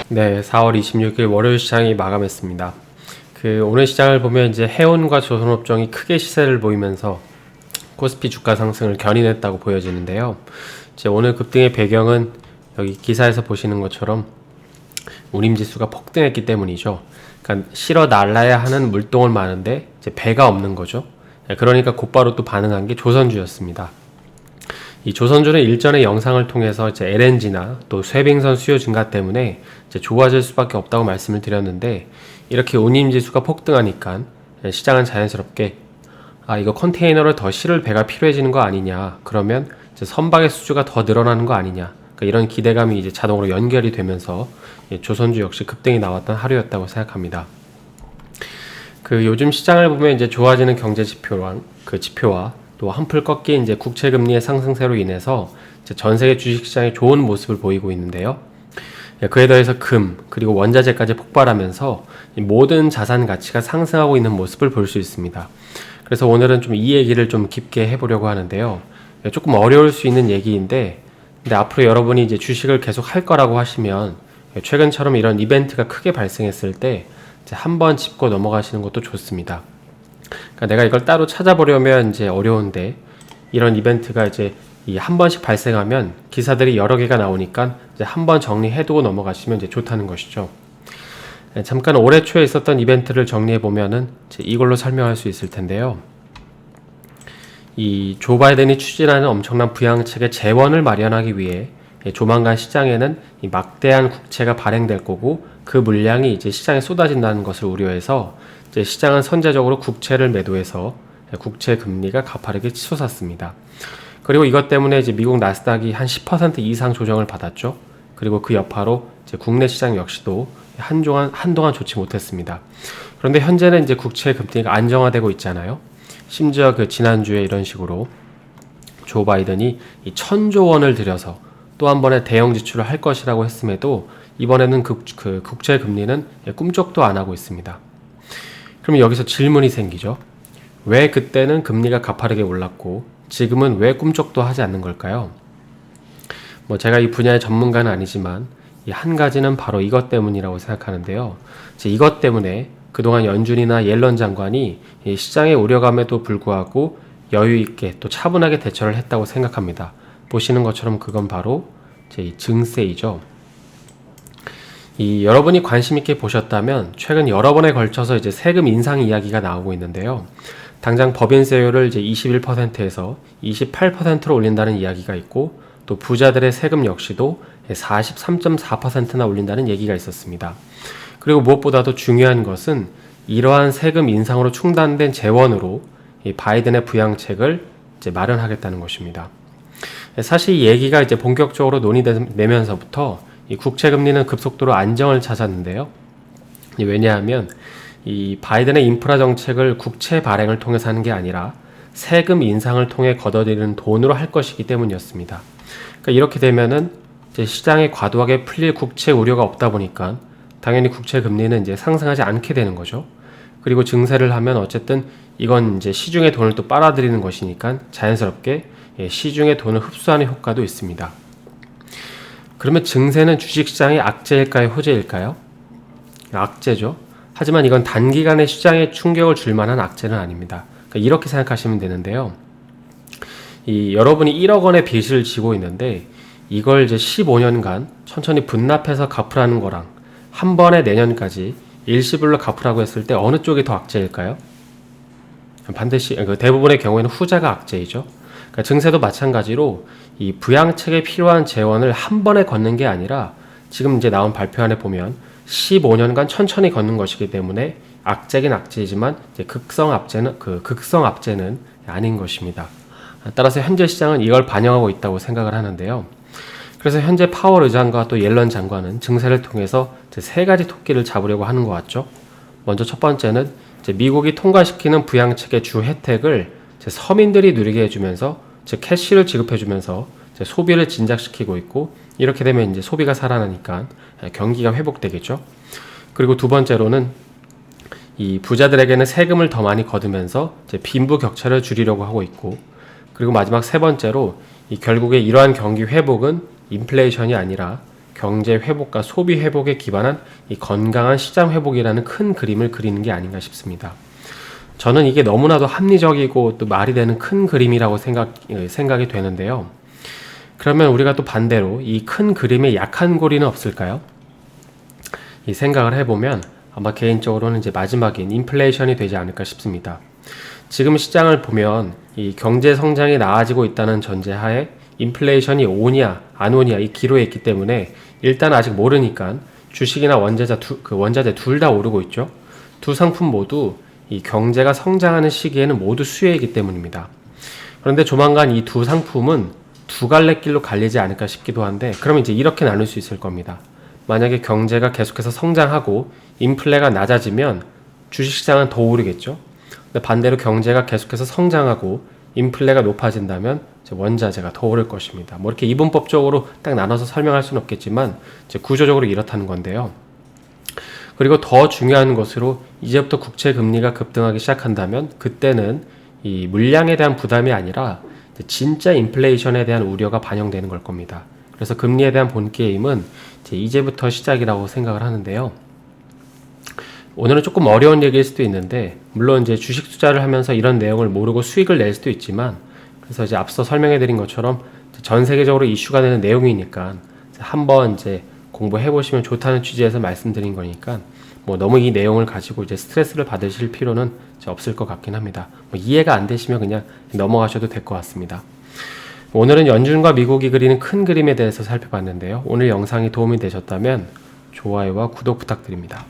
네, 4월 26일 월요일 시장이 마감했습니다. 오늘 시장을 보면 이제 해운과 조선업종이 크게 시세를 보이면서 코스피 주가 상승을 견인했다고 보여지는데요. 이제 오늘 급등의 배경은 여기 기사에서 보시는 것처럼 운임지수가 폭등했기 때문이죠. 그러니까 실어 날라야 하는 물동은 많은데 이제 배가 없는 거죠. 그러니까 곧바로 또 반응한 게 조선주였습니다. 이 조선주는 일전의 영상을 통해서 이제 LNG나 또 쇠빙선 수요 증가 때문에 이제 좋아질 수밖에 없다고 말씀을 드렸는데, 이렇게 운임지수가 폭등하니까 시장은 자연스럽게 이거 컨테이너를 더 실을 배가 필요해지는 거 아니냐, 그러면 이제 선박의 수주가 더 늘어나는 거 아니냐, 그러니까 이런 기대감이 이제 자동으로 연결이 되면서 조선주 역시 급등이 나왔던 하루였다고 생각합니다. 요즘 시장을 보면 이제 좋아지는 경제 지표랑 지표와 또 한풀 꺾인 이제 국채 금리의 상승세로 인해서 이제 전 세계 주식시장에 좋은 모습을 보이고 있는데요. 그에 더해서 금 그리고 원자재까지 폭발하면서 모든 자산 가치가 상승하고 있는 모습을 볼 수 있습니다. 그래서 오늘은 좀 이 얘기를 좀 깊게 해보려고 하는데요. 조금 어려울 수 있는 얘기인데, 근데 앞으로 여러분이 이제 주식을 계속 할 거라고 하시면 최근처럼 이런 이벤트가 크게 발생했을 때 한번 짚고 넘어가시는 것도 좋습니다. 그러니까 내가 이걸 따로 찾아보려면 이제 어려운데, 이런 이벤트가 이제 한 번씩 발생하면 기사들이 여러 개가 나오니까 이제 한번 정리해두고 넘어가시면 이제 좋다는 것이죠. 잠깐 올해 초에 있었던 이벤트를 정리해 보면은 이걸로 설명할 수 있을 텐데요. 이 조 바이든이 추진하는 엄청난 부양책의 재원을 마련하기 위해 조만간 시장에는 이 막대한 국채가 발행될 거고, 그 물량이 이제 시장에 쏟아진다는 것을 우려해서 이제 시장은 선제적으로 국채를 매도해서 국채 금리가 가파르게 치솟았습니다. 그리고 이것 때문에 이제 미국 나스닥이 한 10% 이상 조정을 받았죠. 그리고 그 여파로 이제 국내 시장 역시도 한동안 좋지 못했습니다. 그런데 현재는 이제 국채 금리가 안정화되고 있잖아요. 심지어 지난주에 이런 식으로 조 바이든이 1,000조 원을 들여서 또 한 번에 대형 지출을 할 것이라고 했음에도 이번에는 국채 금리는 꿈쩍도 안 하고 있습니다. 그럼 여기서 질문이 생기죠. 왜 그때는 금리가 가파르게 올랐고 지금은 왜 꿈쩍도 하지 않는 걸까요? 제가 이 분야의 전문가는 아니지만 이 한 가지는 바로 이것 때문이라고 생각하는데요. 이것 때문에 그동안 연준이나 옐런 장관이 이 시장의 우려감에도 불구하고 여유 있게 또 차분하게 대처를 했다고 생각합니다. 보시는 것처럼 그건 바로 이 증세이죠. 여러분이 관심 있게 보셨다면 최근 여러 번에 걸쳐서 이제 세금 인상 이야기가 나오고 있는데요. 당장 법인세율을 이제 21%에서 28%로 올린다는 이야기가 있고, 또 부자들의 세금 역시도 43.4%나 올린다는 얘기가 있었습니다. 그리고 무엇보다도 중요한 것은 이러한 세금 인상으로 충당된 재원으로 이 바이든의 부양책을 이제 마련하겠다는 것입니다. 사실 이 얘기가 이제 본격적으로 논의되면서부터 이 국채 금리는 급속도로 안정을 찾았는데요. 왜냐하면 이 바이든의 인프라 정책을 국채 발행을 통해서 하는 게 아니라 세금 인상을 통해 걷어들이는 돈으로 할 것이기 때문이었습니다. 그러니까 이렇게 되면은 이제 시장에 과도하게 풀릴 국채 우려가 없다 보니까 당연히 국채 금리는 이제 상승하지 않게 되는 거죠. 그리고 증세를 하면 어쨌든 이건 이제 시중의 돈을 또 빨아들이는 것이니까 자연스럽게 시중의 돈을 흡수하는 효과도 있습니다. 그러면 증세는 주식시장의 악재일까요, 호재일까요? 악재죠. 하지만 이건 단기간에 시장에 충격을 줄 만한 악재는 아닙니다. 그러니까 이렇게 생각하시면 되는데요. 여러분이 1억 원의 빚을 지고 있는데 이걸 이제 15년간 천천히 분납해서 갚으라는 거랑 한 번에 내년까지 일시불로 갚으라고 했을 때 어느 쪽이 더 악재일까요? 반드시 대부분의 경우에는 후자가 악재이죠. 그러니까 증세도 마찬가지로 이 부양책에 필요한 재원을 한 번에 걷는 게 아니라 지금 이제 나온 발표안에 보면 15년간 천천히 걷는 것이기 때문에 악재긴 악재이지만 이제 극성 악재는 아닌 것입니다. 따라서 현재 시장은 이걸 반영하고 있다고 생각을 하는데요. 그래서 현재 파월 의장과 또 옐런 장관은 증세를 통해서 이제 세 가지 토끼를 잡으려고 하는 것 같죠. 먼저 첫 번째는 이제 미국이 통과시키는 부양책의 주 혜택을 이제 서민들이 누리게 해주면서 즉 캐시를 지급해주면서 이제 소비를 진작시키고 있고, 이렇게 되면 이제 소비가 살아나니까 경기가 회복되겠죠. 그리고 두 번째로는 이 부자들에게는 세금을 더 많이 거두면서 이제 빈부 격차를 줄이려고 하고 있고, 그리고 마지막 세 번째로 결국에 이러한 경기 회복은 인플레이션이 아니라 경제 회복과 소비 회복에 기반한 이 건강한 시장 회복이라는 큰 그림을 그리는 게 아닌가 싶습니다. 저는 이게 너무나도 합리적이고 또 말이 되는 큰 그림이라고 생각이 되는데요. 그러면 우리가 또 반대로 이 큰 그림에 약한 고리는 없을까요? 이 생각을 해보면 아마 개인적으로는 이제 마지막인 인플레이션이 되지 않을까 싶습니다. 지금 시장을 보면 이 경제 성장이 나아지고 있다는 전제하에 인플레이션이 오냐 안 오냐 이 기로에 있기 때문에 일단 아직 모르니까 주식이나 원자재 둘 다 오르고 있죠. 두 상품 모두 이 경제가 성장하는 시기에는 모두 수혜이기 때문입니다. 그런데 조만간 이 두 상품은 두 갈래 길로 갈리지 않을까 싶기도 한데, 그럼 이제 이렇게 나눌 수 있을 겁니다. 만약에 경제가 계속해서 성장하고 인플레가 낮아지면 주식시장은 더 오르겠죠. 근데 반대로 경제가 계속해서 성장하고 인플레가 높아진다면 원자재가 더 오를 것입니다. 뭐 이렇게 이분법적으로 딱 나눠서 설명할 수는 없겠지만 이제 구조적으로 이렇다는 건데요. 그리고 더 중요한 것으로 이제부터 국채 금리가 급등하기 시작한다면 그때는 이 물량에 대한 부담이 아니라 진짜 인플레이션에 대한 우려가 반영되는 걸 겁니다. 그래서 금리에 대한 본게임은 이제부터 시작이라고 생각을 하는데요. 오늘은 조금 어려운 얘기일 수도 있는데, 물론 이제 주식 투자를 하면서 이런 내용을 모르고 수익을 낼 수도 있지만, 그래서 이제 앞서 설명해드린 것처럼 전 세계적으로 이슈가 되는 내용이니까 한번 이제 공부해 보시면 좋다는 취지에서 말씀드린 거니까 뭐 너무 이 내용을 가지고 이제 스트레스를 받으실 필요는 없을 것 같긴 합니다. 뭐 이해가 안 되시면 그냥 넘어가셔도 될 것 같습니다. 오늘은 연준과 미국이 그리는 큰 그림에 대해서 살펴봤는데요. 오늘 영상이 도움이 되셨다면 좋아요와 구독 부탁드립니다.